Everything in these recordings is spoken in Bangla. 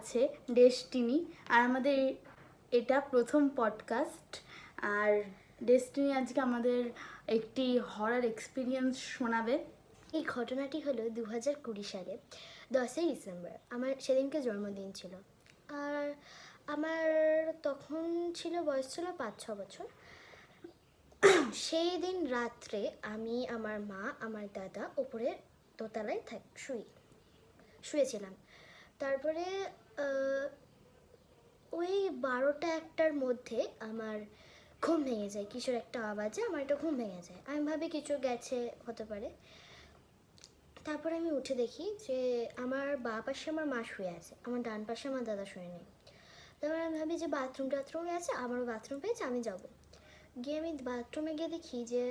আছে ডেস্টিনি, আর আমাদের এটা প্রথম পডকাস্ট। আর ডেস্টিনি আজকে আমাদের একটি হরার এক্সপিরিয়েন্স শোনাবে। এই ঘটনাটি হলো 2020 সালে 10ই ডিসেম্বর। আমার সেদিনকে জন্মদিন ছিল। আর আমার তখন বয়স ছিল 5-6 বছর। সেই দিন রাত্রে আমি, আমার মা, আমার দাদা ওপরে দোতলায় শুয়েছিলাম। তারপরে ওই 12টা-1টার মধ্যে আমার ঘুম ভেঙে যায়। কিশোর একটা আওয়াজে আমার একটা ঘুম ভেঙে যায়। আমি ভাবি কিছু গেছে, হতে পারে। তারপরে আমি উঠে দেখি যে আমার বাঁ পাশে আমার মা শুয়ে আছে, আমার ডান পাশে আমার দাদা শুয়ে নেই। তারপরে আমি ভাবি যে টাথরুমে আছে, আমারও বাথরুম পেয়েছে, আমি যাব। গিয়ে আমি বাথরুমে গিয়ে দেখি যে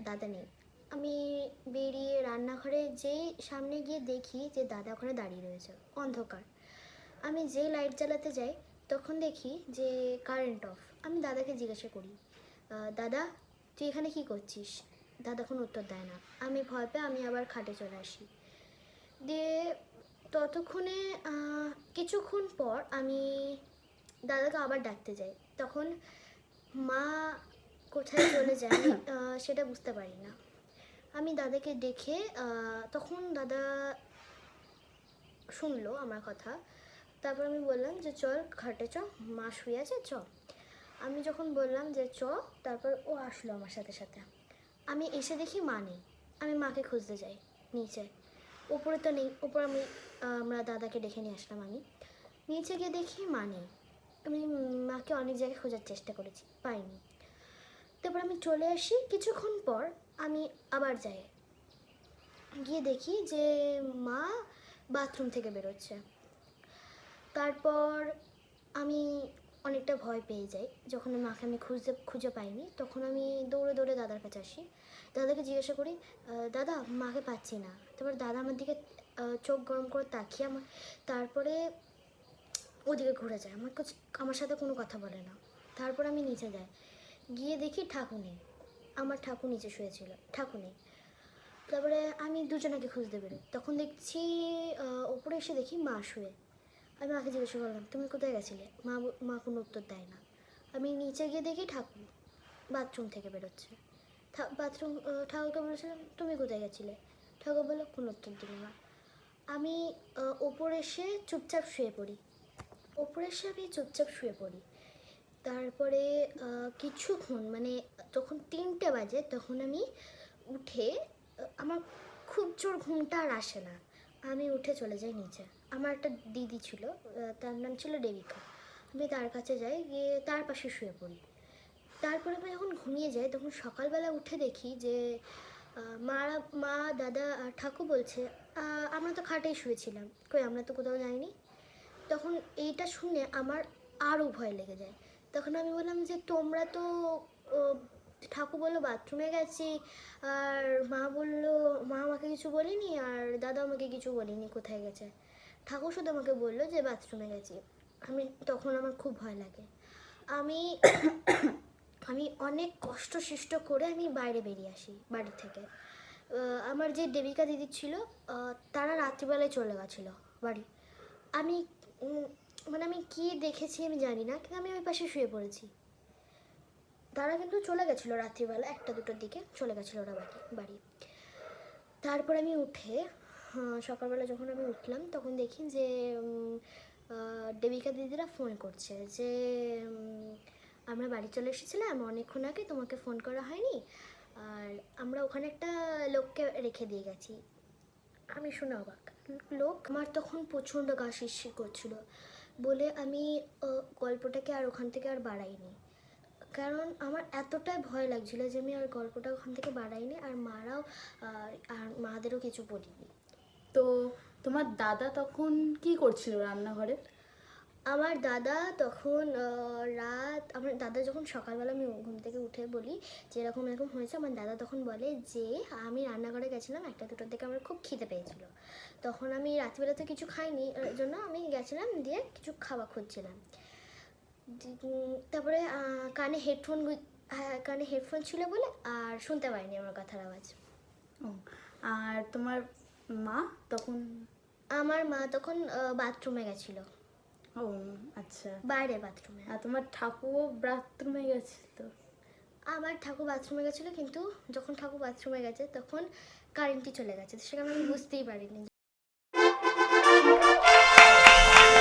দাদা নেই। আমি বেরিয়ে রান্নাঘরে যেই সামনে গিয়ে দেখি যে দাদা ওখানে দাঁড়িয়ে রয়েছে, অন্ধকার। আমি যেই লাইট জ্বালাতে যাই তখন দেখি যে কারেন্ট অফ। আমি দাদাকে জিজ্ঞাসা করি, দাদা তুই এখানে কি করছিস? দাদা কোনো উত্তর দেয় না। আমি ভয় পেয়ে আমি আবার খাটে চলে আসি। দিয়ে ততক্ষণে কিছুক্ষণ পর আমি দাদাকে আবার ডাকতে যাই। তখন মা কোথায় চলে যায় আমি সেটা বুঝতে পারি না। আমি দাদাকে দেখে তখন দাদা শুনলো আমার কথা। তারপর আমি বললাম যে চল খাটে চ, মা শুয়ে আছে, চ। আমি যখন বললাম যে চ, তারপর ও আসলো আমার সাথে সাথে। আমি এসে দেখি মা নেই। আমি মাকে খুঁজতে যাই নিচে। ওপরে তো নেই। ওপরে আমরা দাদাকে ডেকে নিয়ে আসলাম। আমি নিচে গিয়ে দেখি মা নেই। আমি মাকে অনেক জায়গায় খোঁজার চেষ্টা করেছি, পাইনি। তারপর আমি চলে আসি। কিছুক্ষণ পর আমি আবার যাই, গিয়ে দেখি যে মা বাথরুম থেকে বেরোচ্ছে। তারপর আমি অনেকটা ভয় পেয়ে যাই। যখন মাকে আমি খুঁজে পাইনি, তখন আমি দৌড়ে দৌড়ে দাদার কাছে আসি। দাদাকে জিজ্ঞাসা করি, দাদা মাকে পাচ্ছি না। তারপর দাদা আমার দিকে চোখ গরম করে তাকিয়ে তারপরে ওদিকে ঘুরে যায়। আমার সাথে কোনো কথা বলে না। তারপর আমি নিচে যাই, গিয়ে দেখি ঠাকুর নেই। আমার ঠাকুর নিচে শুয়েছিল, ঠাকুর নেই। তারপরে আমি দুজনাকে খুঁজতে বেরোই। তখন দেখছি ওপরে এসে দেখি মা শুয়ে। আমি মাকে জিজ্ঞাসা করলাম, তুমি কোথায় গেছিলে? মা কোনো উত্তর দেয় না। আমি নিচে গিয়ে দেখি ঠাকুর বাথরুম থেকে বেরোচ্ছে। ঠাকুরকে বলেছিলাম, তুমি কোথায় গেছিলে? ঠাকুর বললো, কোনো উত্তর দিল না। আমি ওপরে এসে চুপচাপ শুয়ে পড়ি। তারপরে কিছুক্ষণ, মানে তখন 3টে বাজে, তখন আমি উঠে, আমার খুব জোর ঘুমটা আর আসে না। আমি উঠে চলে যাই নিচে। আমার একটা দিদি ছিল, তার নাম ছিল দেবিকা। আমি তার কাছে যাই, গিয়ে তার পাশে শুয়ে পড়ি। তারপরে আমি যখন ঘুমিয়ে যাই, তখন সকালবেলা উঠে দেখি যে মা, দাদা আর ঠাকুর বলছে, আমরা তো খাটেই শুয়েছিলাম, কই আমরা তো কোথাও যাইনি। তখন এইটা শুনে আমার আরও ভয় লেগে যায়। তখন আমি বললাম যে তোমরা তো, ঠাকুর বললো বাথরুমে গেছি, আর মা আমাকে কিছু বলেনি, আর দাদা আমাকে কিছু বলেনি কোথায় গেছে। ঠাকুর শুধু আমাকে বললো যে বাথরুমে গেছি। তখন আমার খুব ভয় লাগে। আমি আমি অনেক কষ্ট করে আমি বাইরে বেরিয়ে আসি বাড়ি থেকে। আমার যে দেবিকা দিদি ছিল, তারা রাত্রিবেলায় চলে গেছিলো বাড়ি। আমি আমি কি দেখেছি আমি জানি না, কিন্তু আমি ওই পাশে শুয়ে পড়েছি। তারা কিন্তু চলে গেছিলো রাত্রিবেলা 1টা-2টার দিকে চলে গেছিলো ওরা বাড়ি। তারপর আমি উঠে সকালবেলা যখন আমি উঠলাম, তখন দেখি যে দেবিকা দিদিরা ফোন করছে যে আমরা বাড়ি চলে এসেছিলাম অনেকক্ষণ আগে, তোমাকে ফোন করা হয়নি, আর আমরা ওখানে একটা লোককে রেখে দিয়ে গেছি। আমি শুনে অবাক। লোক? আমার তখন প্রচণ্ড গা শিরশির করছিল বলে আমি গল্পটাকে আর ওখান থেকে আর বাড়াইনি। কারণ আমার এতটাই ভয় লাগছিল যে আমি আর গল্পটা ওখান থেকে বাড়াইনি, আর মাদেরও কিছু বলিনি। তো তোমার দাদা তখন কি করছিল রান্নাঘরে? আমার দাদা তখন আমার দাদা যখন সকালবেলা আমি ঘুম থেকে উঠে বলি যে এরকম হয়েছে, আমার দাদা তখন বলে যে আমি রান্নাঘরে গেছিলাম 1টা-2টার দিকে, আমার খুব খিদে পেয়েছিল। তখন আমি রাত্রিবেলাতে কিছু খাইনি, জন্য আমি গেছিলাম, দিয়ে কিছু খাওয়া খুঁজছিলাম। তারপরে কানে হেডফোন ছিল বলে আর শুনতে পাইনি আমার কথার আওয়াজ। ও, আর তোমার মা তখন? আমার মা তখন বাথরুমে গেছিলো। ও আচ্ছা। বাইরে বাথরুমে। আর তোমার ঠাকুরও বাথরুমে গেছে তো? আমার ঠাকুর বাথরুমে গেছিলো, কিন্তু যখন ঠাকুর বাথরুমে গেছে তখন কারেন্টই চলে গেছে, সেখানে আমি বুঝতেই পারিনি।